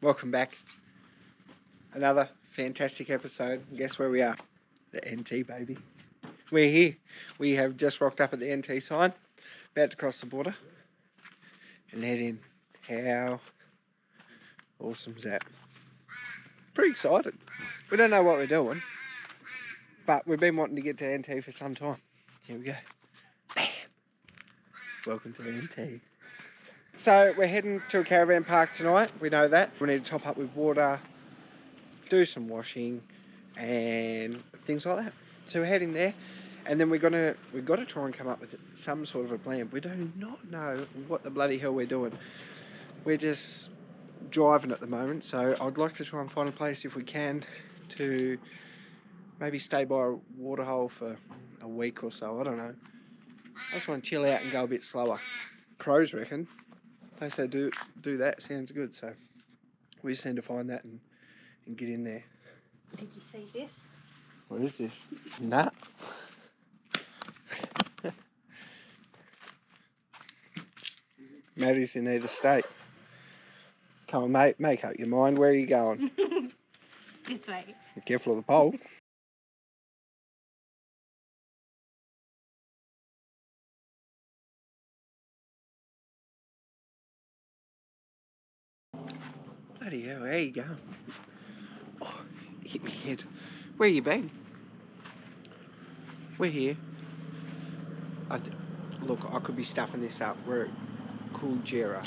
Welcome back. Another fantastic episode. Guess where we are? The NT, baby. We're here. We have just rocked up at the NT sign, about to cross the border and head in. How awesome is that? Pretty excited. We don't know what we're doing, but we've been wanting to get to NT for some time. Here we go. Bam! Welcome to the NT. So we're heading to a caravan park tonight. We know that. We need to top up with water, do some washing and things like that. So we're heading there, and then we've got to try and come up with some sort of a plan. We do not know what the bloody hell we're doing. We're just driving at the moment, so I'd like to try and find a place if we can to maybe stay by a waterhole for a week or so. I don't know. I just want to chill out and go a bit slower. Crows reckon. They say do that. Sounds good. So we just need to find that and get in there. Did you see this? What is this? Nah. Maddie's in either state. Come on, mate. Make up your mind. Where are you going? This way. Be careful of the pole. Bloody hell, where you going? Oh, hit me head. Where you been? We're here. Look, I could be stuffing this up. We're at Kulgera.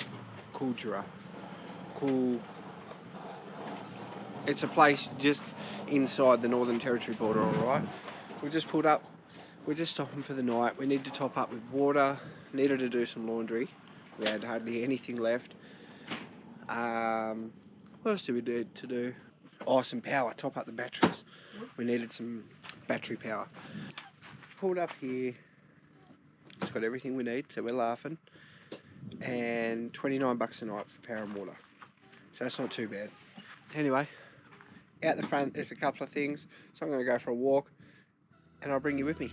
It's a place just inside the Northern Territory border, alright? We just pulled up. We're just stopping for the night. We need to top up with water. Needed to do some laundry. We had hardly anything left. What else did we need to do? Oh, some power, top up the batteries. We needed some battery power. Pulled up here. It's got everything we need, so we're laughing. And $29 a night for power and water. So that's not too bad. Anyway, out the front there's a couple of things. So I'm going to go for a walk and I'll bring you with me.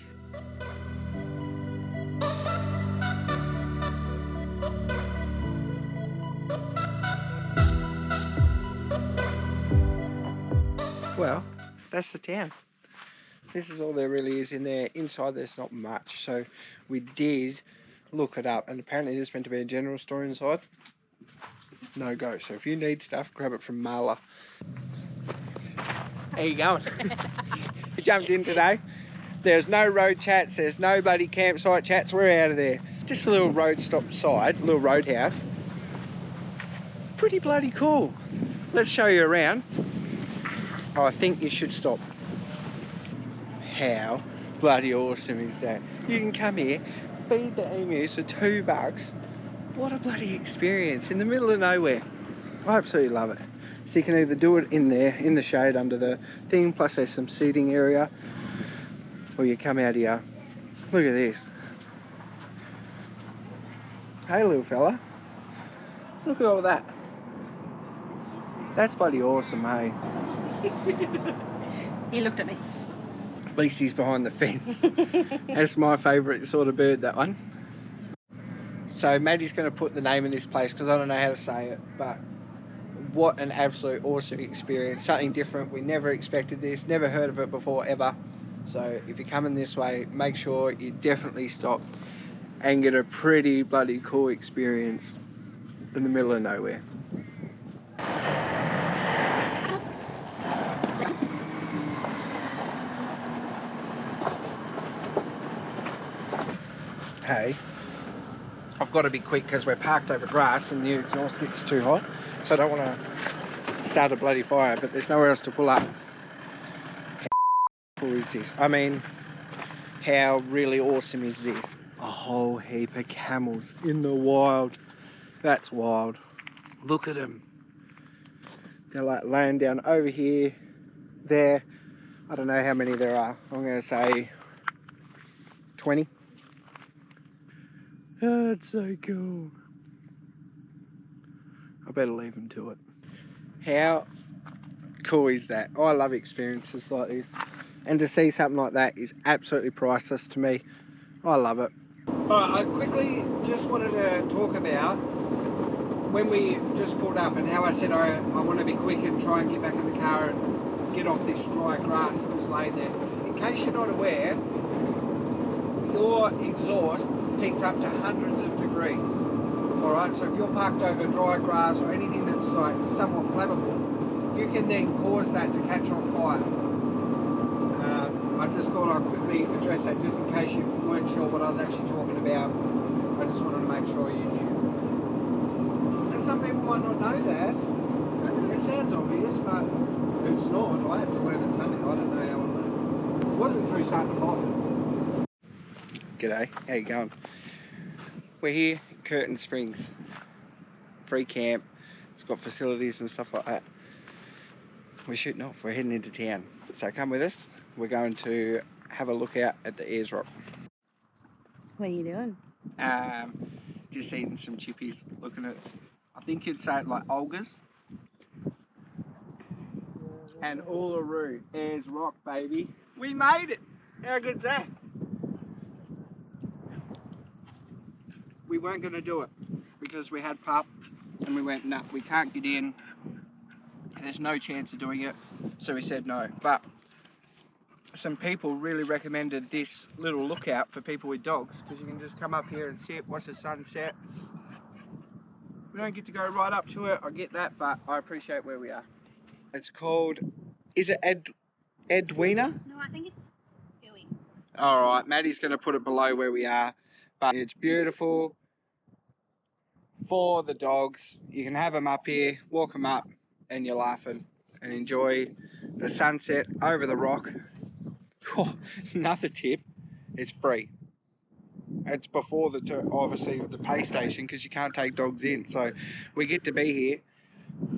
Well, that's the town. This is all there really is in there. Inside there's not much, so we did look it up, and apparently there's meant to be a general store inside. No go. So if you need stuff, grab it from Marla. How you going? You jumped in today. There's no road chats. There's no bloody campsite chats. We're out of there. Just a little road stop side, a little roadhouse. Pretty bloody cool. Let's show you around. Oh, I think you should stop. How bloody awesome is that? You can come here, feed the emus for $2. What a bloody experience in the middle of nowhere. I absolutely love it. So you can either do it in there, in the shade under the thing, plus there's some seating area, or you come out here. Look at this. Hey little fella. Look at all that. That's bloody awesome, hey? He looked at me. At least he's behind the fence. That's my favourite sort of bird, that one. So Maddie's going to put the name in this place because I don't know how to say it, but what an absolute awesome experience. Something different. We never expected this, never heard of it before ever. So if you're coming this way, make sure you definitely stop and get a pretty bloody cool experience in the middle of nowhere. Hey, I've got to be quick because we're parked over grass and the exhaust gets too hot, so I don't want to start a bloody fire, but there's nowhere else to pull up. How cool is this? I mean, how really awesome is this? A whole heap of camels in the wild. That's wild. Look at them. They're like laying down over here, there. I don't know how many there are. I'm going to say 20. Oh, it's so cool. I better leave them to it. How cool is that? I love experiences like this. And to see something like that is absolutely priceless to me. I love it. Alright, I quickly just wanted to talk about when we just pulled up and how I said I want to be quick and try and get back in the car and get off this dry grass that was laying there. In case you're not aware, your exhaust heats up to hundreds of degrees. Alright, so if you're parked over dry grass or anything that's like somewhat flammable, you can then cause that to catch on fire. I just thought I'd quickly address that just in case you weren't sure what I was actually talking about. I just wanted to make sure you knew. And some people might not know that. It sounds obvious, but it's not. I had to learn it somehow. I don't know how I learned. It wasn't through starting to follow. G'day, how you going? We're here at Curtin Springs. Free camp. It's got facilities and stuff like that. We're shooting off. We're heading into town. So come with us. We're going to have a look out at the Ayers Rock. What are you doing? Just eating some chippies, looking at, I think you'd say it like Olga's. And Uluru, Ayers Rock, baby. We made it! How good's that? We weren't going to do it because we had pup and we went, nah, we can't get in. There's no chance of doing it. So we said no. But some people really recommended this little lookout for people with dogs because you can just come up here and sit, watch the sunset. We don't get to go right up to it, I get that, but I appreciate where we are. It's called, is it Edwina? No, I think it's Billy. Alright, Maddie's going to put it below where we are, but it's beautiful for the dogs. You can have them up here, walk them up, and you're laughing and enjoy the sunset over the rock. Oh, another tip, it's free. It's before obviously the pay station because you can't take dogs in. So we get to be here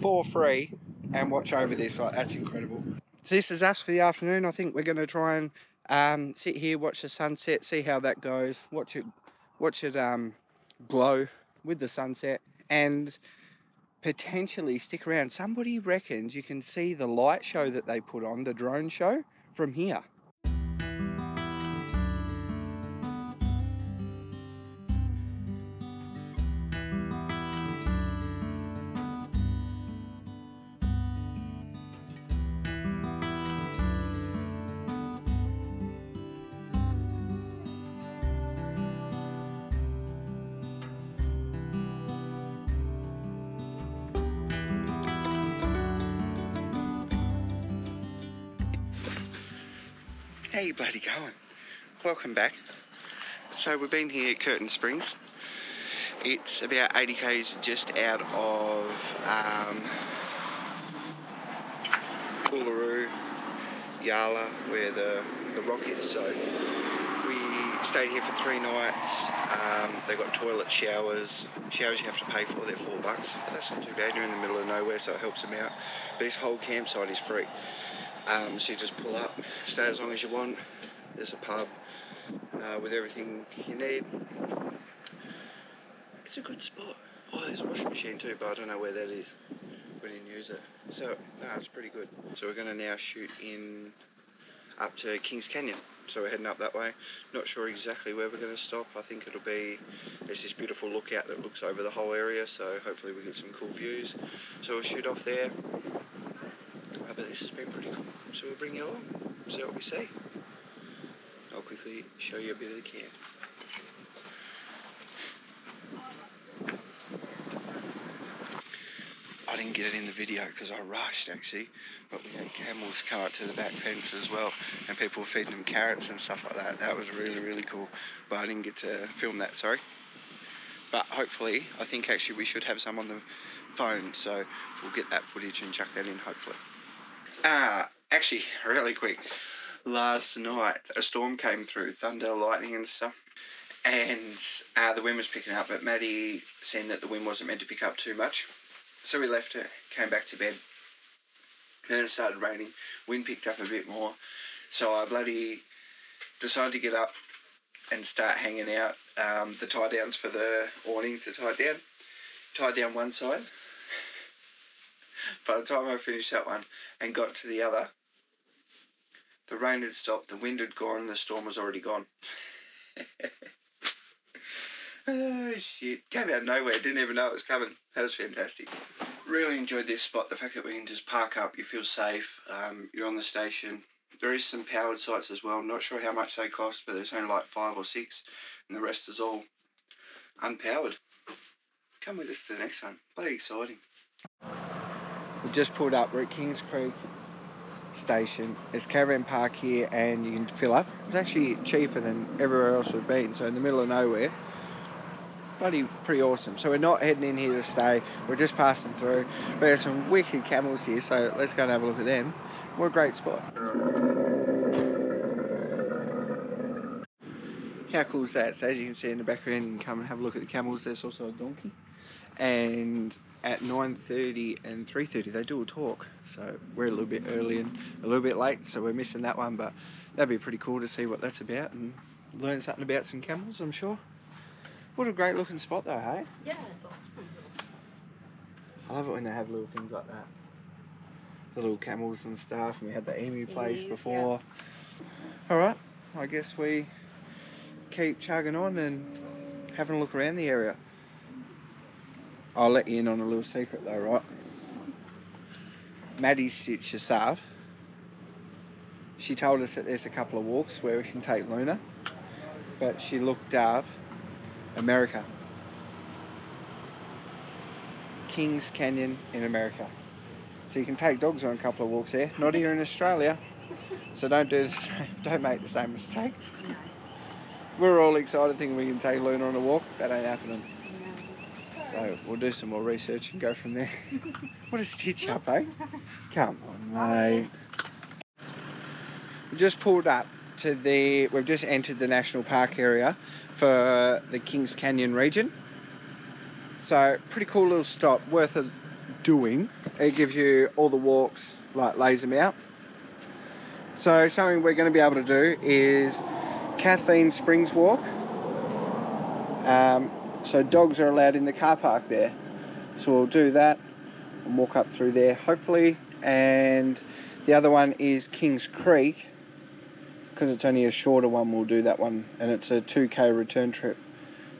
for free and watch over this. Like, that's incredible. So this is us for the afternoon. I think we're going to try and sit here, watch the sunset, see how that goes. Watch it glow with the sunset and potentially stick around. Somebody reckons you can see the light show that they put on, the drone show, from here. How you bloody going? Welcome back. So we've been here at Curtin Springs. It's about 80 k's just out of Uluru, Yala, where the rock is. So we stayed here for 3 nights. They got toilet showers. Showers you have to pay for, they're $4. But that's not too bad. You're in the middle of nowhere, so it helps them out. But this whole campsite is free. So you just pull up, stay as long as you want. There's a pub with everything you need. It's a good spot. Oh, there's a washing machine too, but I don't know where that is. We didn't use it. So, no, it's pretty good. So we're going to now shoot in up to Kings Canyon. So we're heading up that way. Not sure exactly where we're going to stop. I think it'll be, there's this beautiful lookout that looks over the whole area, so hopefully we get some cool views. So we'll shoot off there. But this has been pretty cool, so we'll bring you along, see what we see. I'll quickly show you a bit of the camp. I didn't get it in the video because I rushed actually, but we had camels come up to the back fence as well, and people were feeding them carrots and stuff like that. That was really, really cool, but I didn't get to film that, sorry. But hopefully, I think actually we should have some on the phone, so we'll get that footage and chuck that in hopefully. Actually, really quick, last night a storm came through, thunder, lightning and stuff, and the wind was picking up, but Maddie said that the wind wasn't meant to pick up too much, so we left it, came back to bed. Then it started raining, wind picked up a bit more, so I bloody decided to get up and start hanging out the tie downs for the awning to tie down. Tied down one side. By the time I finished that one and got to the other, the rain had stopped, the wind had gone, the storm was already gone. Oh shit, came out of nowhere, didn't even know it was coming. That was fantastic. Really enjoyed this spot, the fact that we can just park up, you feel safe, you're on the station. There is some powered sites as well, not sure how much they cost, but there's only like 5 or 6, and the rest is all unpowered. Come with us to the next one, bloody exciting. We just pulled up, we're at Kings Creek station. There's Caravan Park here and you can fill up. It's actually cheaper than everywhere else we've been, so in the middle of nowhere. Pretty awesome. So we're not heading in here to stay, we're just passing through. But there's some wicked camels here, so let's go and have a look at them. What a great spot. How cool is that? So as you can see in the background, you can come and have a look at the camels. There's also a donkey. And at 9:30 and 3:30 they do a talk. So we're a little bit early and a little bit late, so we're missing that one, but that'd be pretty cool to see what that's about and learn something about some camels, I'm sure. What a great looking spot though, hey? Yeah, it's awesome. I love it when they have little things like that. The little camels and stuff, and we had the emu place before. Yeah. Alright, I guess we keep chugging on and having a look around the area. I'll let you in on a little secret though, right? Maddie stitched us up. She told us that there's a couple of walks where we can take Luna, but she looked up America. Kings Canyon in America. So you can take dogs on a couple of walks there. Not here in Australia. So don't make the same mistake. No. We're all excited thinking we can take Luna on a walk. That ain't happening. So we'll do some more research and go from there. What a stitch up, eh? Come on, mate. We just pulled up to we've just entered the national park area for the Kings Canyon region. So pretty cool little stop, worth doing. It gives you all the walks, like lays them out. So something we're going to be able to do is Kathleen Springs walk. So dogs are allowed in the car park there. So we'll do that and walk up through there, hopefully. And the other one is Kings Creek. Because it's only a shorter one, we'll do that one. And it's a 2k return trip.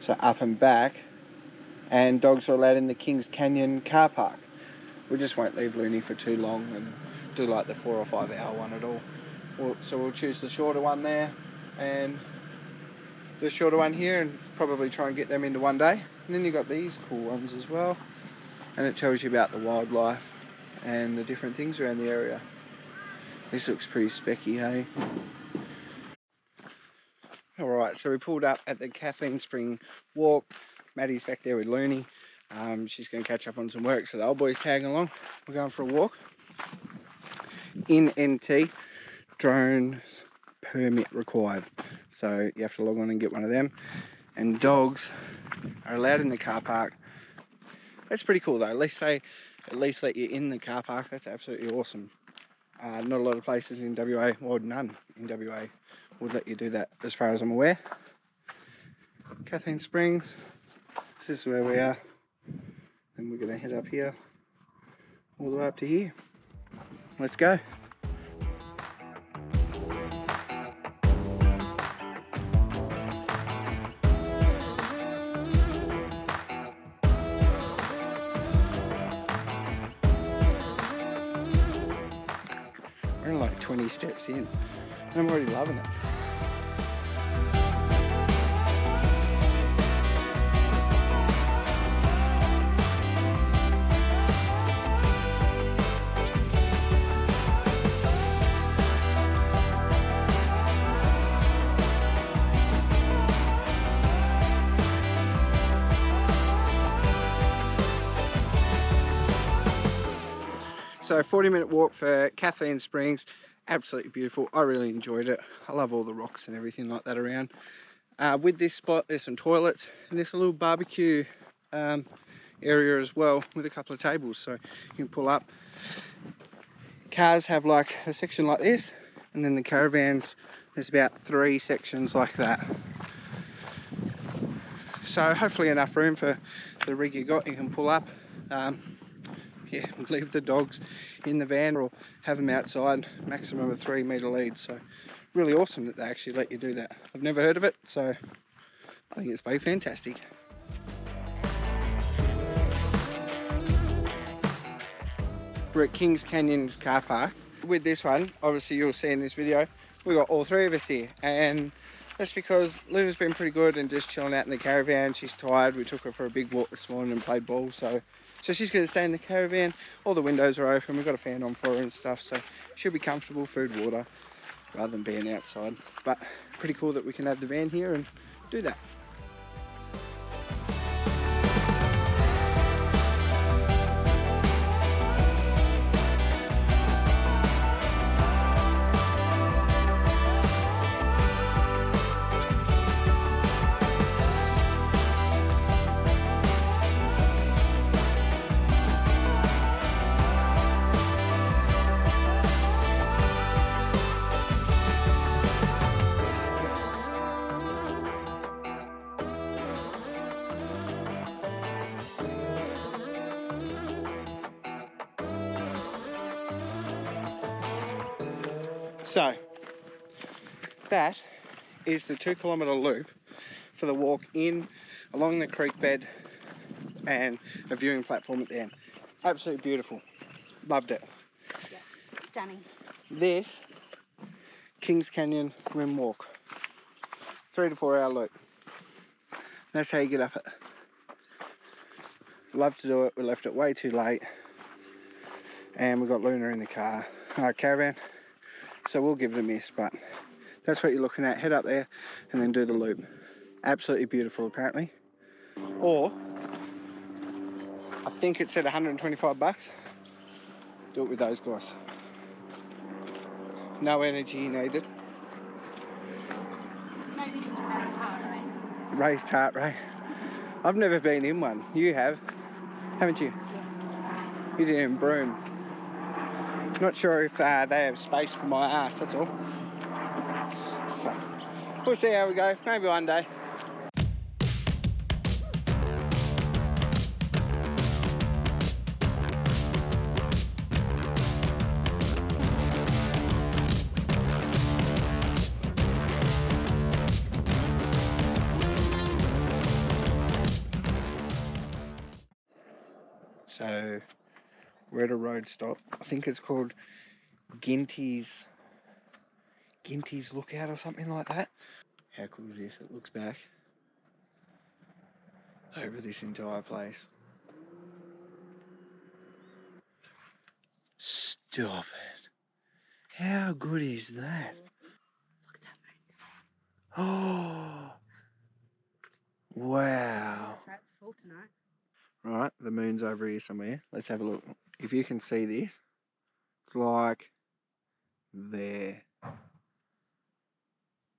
So up and back. And dogs are allowed in the Kings Canyon car park. We just won't leave Looney for too long and do like the 4 or 5 hour one at all. So we'll choose the shorter one there and the shorter one here and probably try and get them into one day. And then you've got these cool ones as well. And it tells you about the wildlife and the different things around the area. This looks pretty specky, hey? Alright, so we pulled up at the Kathleen Spring walk. Maddie's back there with Looney. She's going to catch up on some work, so the old boy's tagging along. We're going for a walk. In NT, drones permit required. So you have to log on and get one of them. And dogs are allowed in the car park. That's pretty cool though. At least they let you in the car park. That's absolutely awesome. Not a lot of places in WA, well none in WA, would let you do that as far as I'm aware. Kathleen Springs, this is where we are. Then we're going to head up here, all the way up to here. Let's go. We're in like 20 steps in, and I'm already loving it. So 40-minute walk for Kathleen Springs, absolutely beautiful. I really enjoyed it. I love all the rocks and everything like that around. With this spot, there's some toilets and there's a little barbecue area as well with a couple of tables, so you can pull up. Cars have like a section like this, and then the caravans, there's about 3 sections like that. So hopefully enough room for the rig you got. You can pull up. Yeah, leave the dogs in the van or have them outside, maximum of 3 metre lead. So really awesome that they actually let you do that. I've never heard of it, so I think it's very fantastic. We're at Kings Canyon's car park. With this one, obviously you'll see in this video, we got all three of us here, and that's because Luna's been pretty good and just chilling out in the caravan. She's tired. We took her for a big walk this morning and played ball, so she's going to stay in the caravan. All the windows are open. We've got a fan on for her and stuff, so she'll be comfortable, food, water, rather than being outside. But pretty cool that we can have the van here and do that. So that is the 2 kilometre loop for the walk in along the creek bed and a viewing platform at the end. Absolutely beautiful. Loved it. Yeah, stunning. This Kings Canyon Rim Walk, 3 to 4 hour loop. That's how you get up it. Love to do it. We left it way too late, and we got Luna in the caravan. So we'll give it a miss, but that's what you're looking at. Head up there and then do the loop. Absolutely beautiful, apparently. Or, I think it said 125 bucks. Do it with those guys. No energy needed. Maybe just a raised heart rate. Raised heart rate. I've never been in one. You have, haven't you? Yeah. You did it in Broome. Not sure if they have space for my ass, that's all. So, we'll see how we go. Maybe one day. So, we're at a road stop. I think it's called Ginty's Lookout or something like that. How cool is this? It looks back over this entire place. Stop it. How good is that? Look at that moon. Oh, wow. That's right, it's full tonight. Right, the moon's over here somewhere. Let's have a look. If you can see this, it's like there.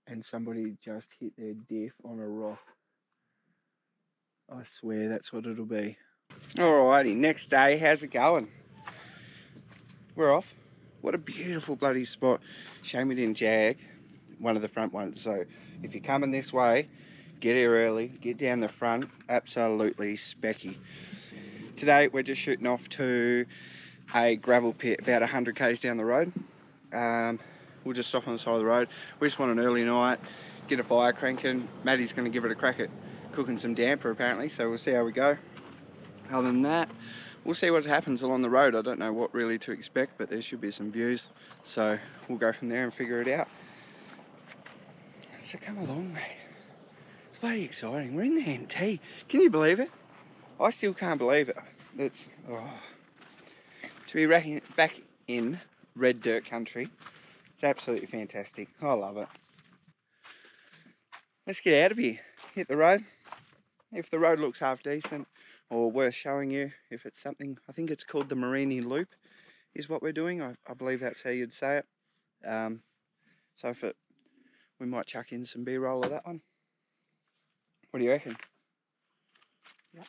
And somebody just hit their diff on a rock. I swear that's what it'll be. Alrighty, next day, how's it going? We're off. What a beautiful bloody spot. Shame we didn't jag one of the front ones. So if you're coming this way, get here early, get down the front, absolutely specky. Today we're just shooting off to a gravel pit about 100 k's down the road. We'll just stop on the side of the road. We just want an early night, get a fire cranking. Maddie's going to give it a crack at cooking some damper apparently, so we'll see how we go. Other than that, we'll see what happens along the road. I don't know what really to expect, but there should be some views, so we'll go from there and figure it out. So come along, mate. It's bloody exciting. We're in the NT. Can you believe it? I still can't believe it. It's to be back in red dirt country. It's absolutely fantastic. I love it. Let's get out of here. Hit the road. If the road looks half decent or worth showing you, if it's something, I think it's called the Mereenie Loop is what we're doing. I believe that's how you'd say it. So if we might chuck in some B-roll of that one. What do you reckon? Yep.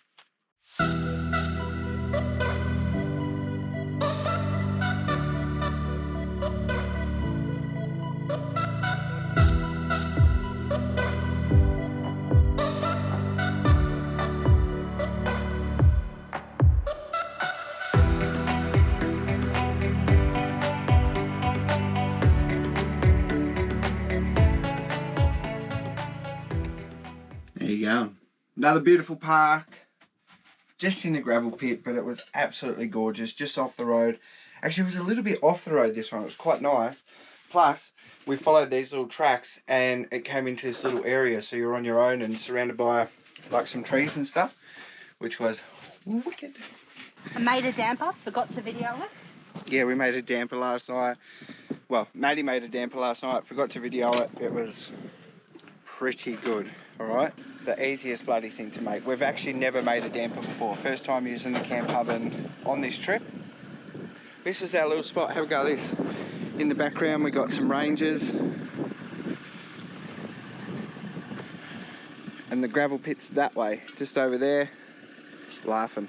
Another beautiful park. Just in a gravel pit, but it was absolutely gorgeous. Just off the road. Actually, it was a little bit off the road, this one. It was quite nice. Plus, we followed these little tracks and it came into this little area. So you're on your own and surrounded by like some trees and stuff, which was wicked. I made a damper, forgot to video it. Yeah, we made a damper last night. Well, Maddie made a damper last night, forgot to video it. It was pretty good, alright? The easiest bloody thing to make. We've actually never made a damper before. First time using the camp oven on this trip. This is our little spot. Have a go at this. In the background we got some rangers. And the gravel pit's that way, just over there, laughing.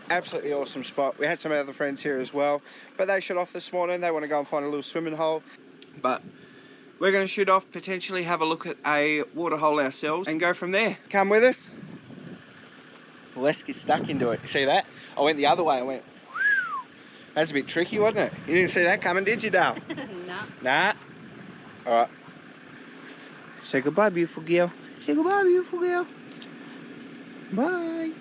Absolutely awesome spot. We had some other friends here as well, but they shut off this morning. They want to go and find a little swimming hole. But we're going to shoot off, potentially have a look at a water hole ourselves and go from there. Come with us. Well, let's get stuck into it. You see that? I went the other way. I went, that's a bit tricky, wasn't it? You didn't see that coming, did you, Dale? No. Nah. All right. Say goodbye, beautiful girl. Say goodbye, beautiful girl. Bye.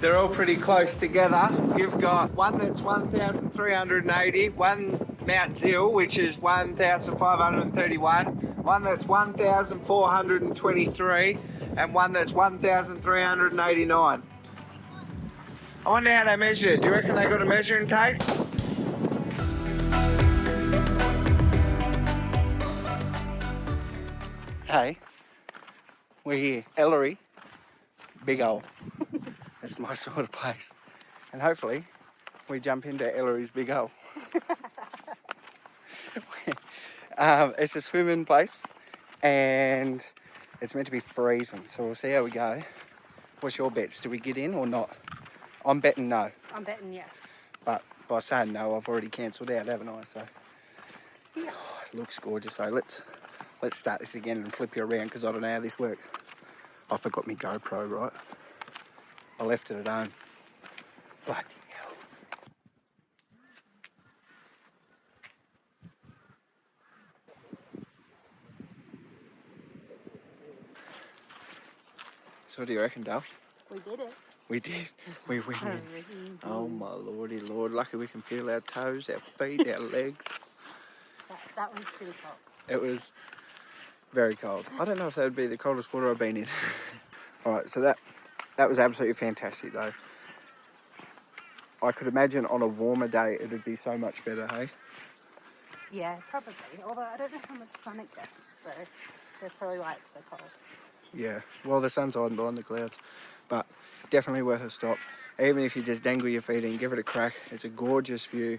They're all pretty close together. You've got one that's 1,380, one Mount Zill, which is 1,531, one that's 1,423, and one that's 1,389. I wonder how they measured it. Do you reckon they got a measuring tape? Hey, we're here. Ellery, big ol'. That's my sort of place. And hopefully we jump into Ellery's big hole. It's a swimming place and it's meant to be freezing, so we'll see how we go. What's your bets? Do we get in or not? I'm betting no. I'm betting yes. But by saying no, I've already cancelled out, haven't I? So Yeah. oh, it looks gorgeous. So let's start this again and flip you around because I don't know how this works. I forgot my GoPro, right? I left it at home. Bloody hell. So what do you reckon, Dale? We did it. We did. We went in. Easy. Oh my lordy lord. Lucky we can feel our toes, our feet, our legs. That was pretty cold. It was very cold. I don't know if that would be the coldest water I've been in. Alright, so that was absolutely fantastic though. I could imagine on a warmer day it would be so much better, hey? Yeah, probably. Although I don't know how much sun it gets, so that's probably why it's so cold. Yeah, well the sun's hiding behind the clouds, but definitely worth a stop. Even if you just dangle your feet in, give it a crack. It's a gorgeous view,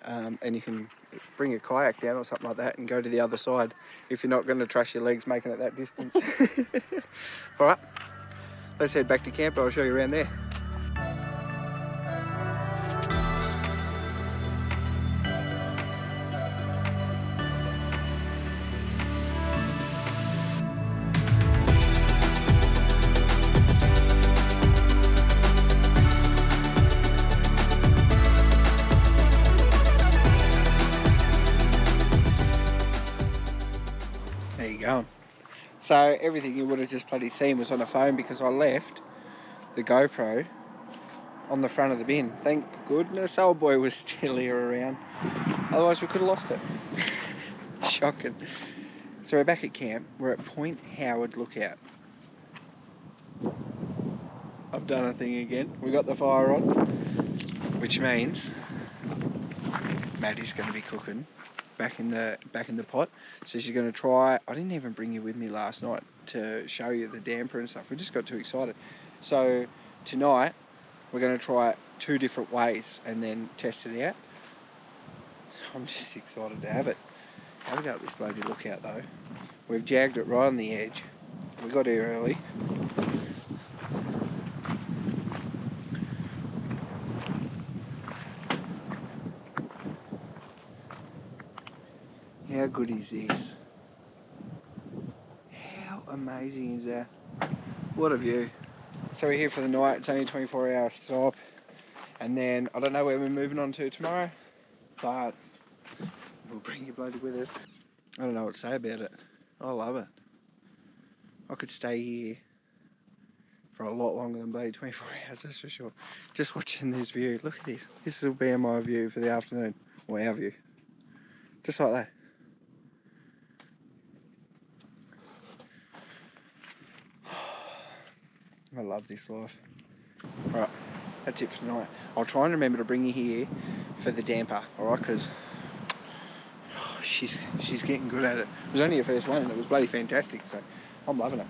and you can bring a kayak down or something like that and go to the other side if you're not going to trust your legs making it that distance. Alright, let's head back to camp. I'll show you around there. Going. So everything you would have just bloody seen was on a phone because I left the GoPro on the front of the bin. Thank goodness old boy was still here around. Otherwise we could have lost it. Shocking. So we're back at camp. We're at Point Howard Lookout. I've done a thing again. We got the fire on, which means Maddie's going to be cooking back in the pot. So she's going to try. I didn't even bring you with me last night to show you the damper and stuff. We just got too excited. So tonight we're going to try it 2 different ways and then test it out. I'm just excited to have it. Have a go at this bloody lookout though. We've jagged it right on the edge. We got here early. How good is this? How amazing is that? What a view. So we're here for the night. It's only 24 hours stop. And then I don't know where we're moving on to tomorrow, but we'll bring you bloody with us. I don't know what to say about it. I love it. I could stay here for a lot longer than bloody 24 hours, that's for sure. Just watching this view. Look at this. This will be my view for the afternoon. Or our view. Just like that. I love this life. Right, that's it for tonight. I'll try and remember to bring you here for the damper, alright? Because she's getting good at it. It was only her first one and it was bloody fantastic, so I'm loving it.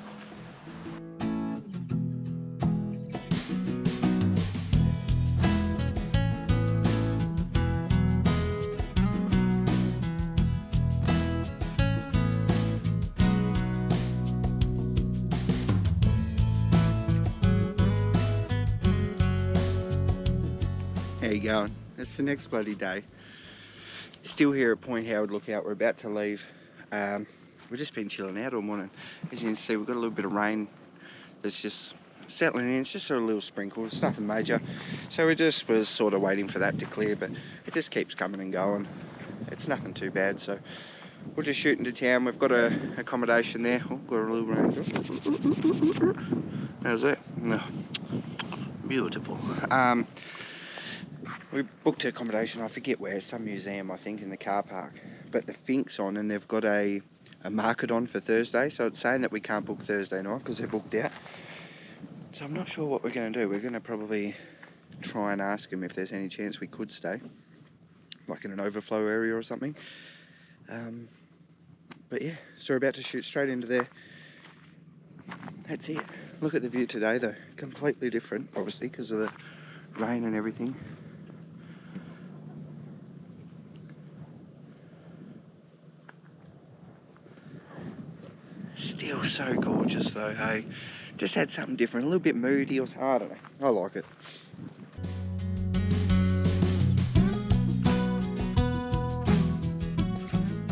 How you going? It's the next bloody day. Still here at Point Howard Lookout. We're about to leave. We've just been chilling out all morning. As you can see, we've got a little bit of rain that's just settling in. It's just a little sprinkle. It's nothing major. So we just was sort of waiting for that to clear, but it just keeps coming and going. It's nothing too bad. So we'll just shoot into town. We've got a accommodation there. Oh, got a little rain. How's that? No. Beautiful. We booked accommodation, I forget where, some museum I think in the car park. But the Fink's on and they've got a market on for Thursday, so it's saying that we can't book Thursday night because they're booked out. So I'm not sure what we're going to do. We're going to probably try and ask them if there's any chance we could stay, like in an overflow area or something. But yeah, so we're about to shoot straight into there. That's it. Look at the view today though, completely different obviously because of the rain and everything. Still so gorgeous though, hey? Just had something different, a little bit moody or something, I don't know. I like it.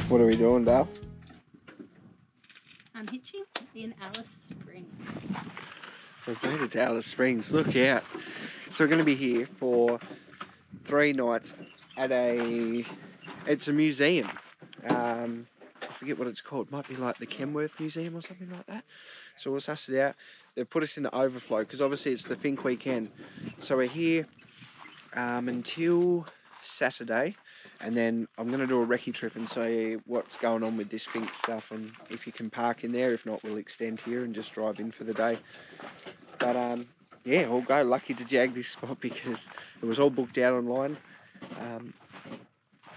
What are we doing, Dale? I'm hitching in Alice Springs. We've made it to Alice Springs, look out. So we're going to be here for 3 nights at it's a museum. I forget what it's called. It might be like the Kenworth Museum or something like that. So we'll suss it out. They've put us in the overflow because obviously it's the Fink weekend. So we're here until Saturday, and then I'm going to do a recce trip and see what's going on with this Fink stuff and if you can park in there. If not, we'll extend here and just drive in for the day. But yeah, we'll go. Lucky to jag this spot because it was all booked out online.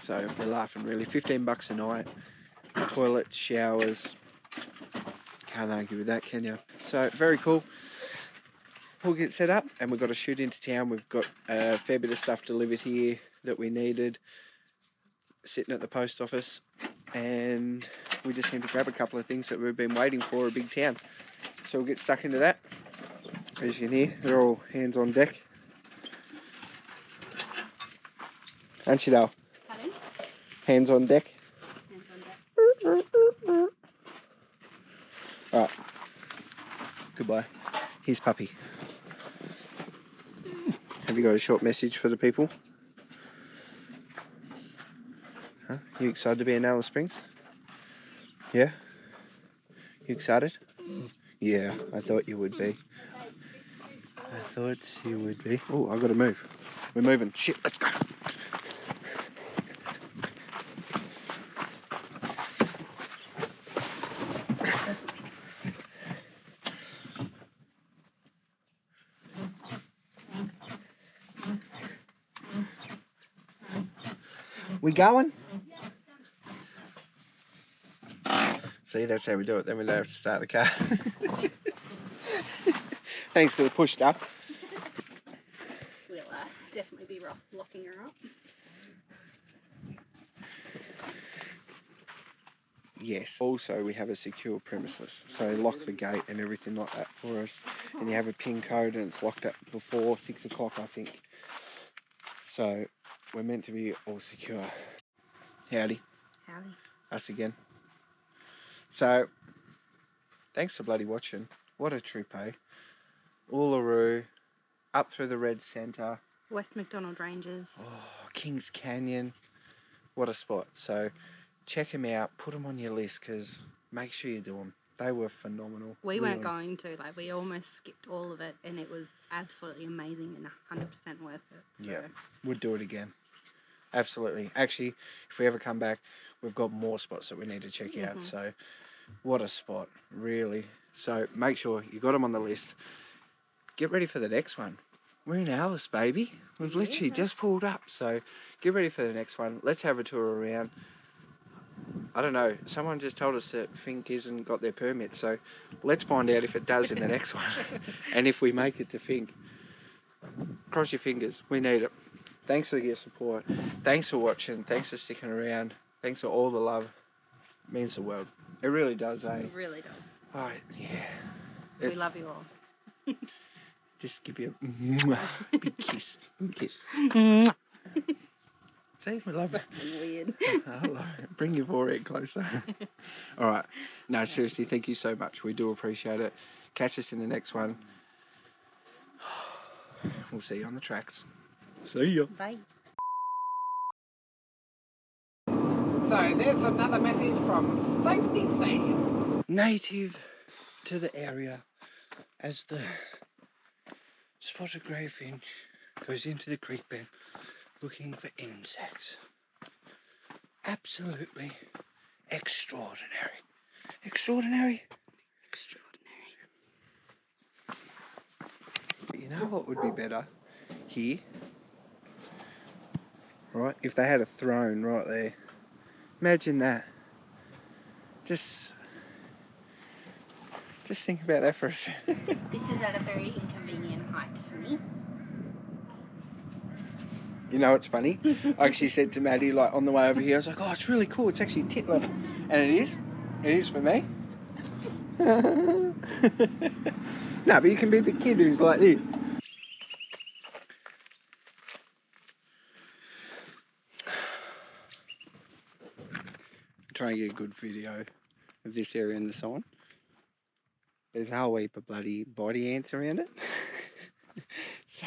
So we're laughing really. $15 a night. Toilet, showers. Can't argue with that, can you? So very cool. We'll get set up and we've got to shoot into town. We've got a fair bit of stuff delivered here that we needed, sitting at the post office, and we just need to grab a couple of things that we've been waiting for a big town. So we'll get stuck into that. As you can hear, they're all hands on deck. Aren't you, Dale? Pardon? Hands on deck. Hands on deck. Alright. Goodbye. Here's Puppy. Have you got a short message for the people? Huh? You excited to be in Alice Springs? Yeah? You excited? Yeah, I thought you would be. I thought you would be. Oh, I've got to move. We're moving. Shit, let's go. We going? See, that's how we do it. Then we don't have to start the car. Thanks for the push up. We'll definitely be locking her up. Yes. Also, we have a secure premises. So they lock the gate and everything like that for us. And you have a PIN code and it's locked up before 6 o'clock, I think. So we're meant to be all secure. Howdy. Howdy. Us again. So thanks for bloody watching. What a trip, eh? Uluru, up through the Red Centre. West McDonald Ranges. Oh, Kings Canyon. What a spot. So check them out. Put them on your list because make sure you do them. They were phenomenal. We really. weren't going to. Like, we almost skipped all of it, and it was absolutely amazing and 100% worth it. So. Yeah, we'd do it again. Absolutely. Actually, if we ever come back, we've got more spots that we need to check out. So what a spot, really. So make sure you got them on the list. Get ready for the next one. We're in Alice, baby. We've literally just pulled up. So get ready for the next one. Let's have a tour around. I don't know. Someone just told us that Fink hasn't got their permit. So let's find out if it does in the next one. And if we make it to Fink. Cross your fingers. We need it. Thanks for your support. Thanks for watching. Thanks for sticking around. Thanks for all the love. It means the world. It really does, eh? It really does. Oh, yeah. We love you all. Just give you a big kiss. Kiss. See, we love it. Weird. I love it. Bring your forehead closer. All right. No, seriously, thank you so much. We do appreciate it. Catch us in the next one. We'll see you on the tracks. See ya. Bye. So there's another message from Safety Sam. Native to the area as the spotted grey finch goes into the creek bed looking for insects. Absolutely extraordinary. Extraordinary? Extraordinary. But you know what would be better? Here. Right? If they had a throne right there. Imagine that. Just think about that for a second. This is at a very inconvenient height for me. You know what's funny? I actually said to Maddie, like, on the way over here, I was like, oh, it's really cool. It's actually tit level. And it is. It is for me. No, but you can be the kid who's like this. Try and get a good video of this area and the sign. There's a whole heap of bloody body ants around it. So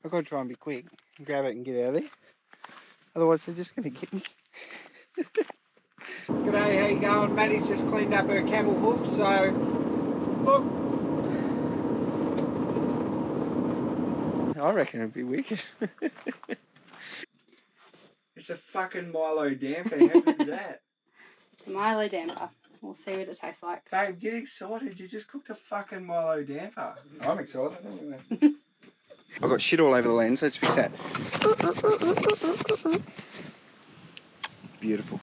I've got to try and be quick and grab it and get out of there. Otherwise they're just going to get me. G'day, how you going? Maddie's just cleaned up her camel hoof, so look. I reckon it'd be wicked. It's a fucking Milo damper. How good is that? Milo damper. We'll see what it tastes like. Babe, get excited. You just cooked a fucking Milo damper. I'm excited anyway. I've got shit all over the lens. Let's fix that. Beautiful.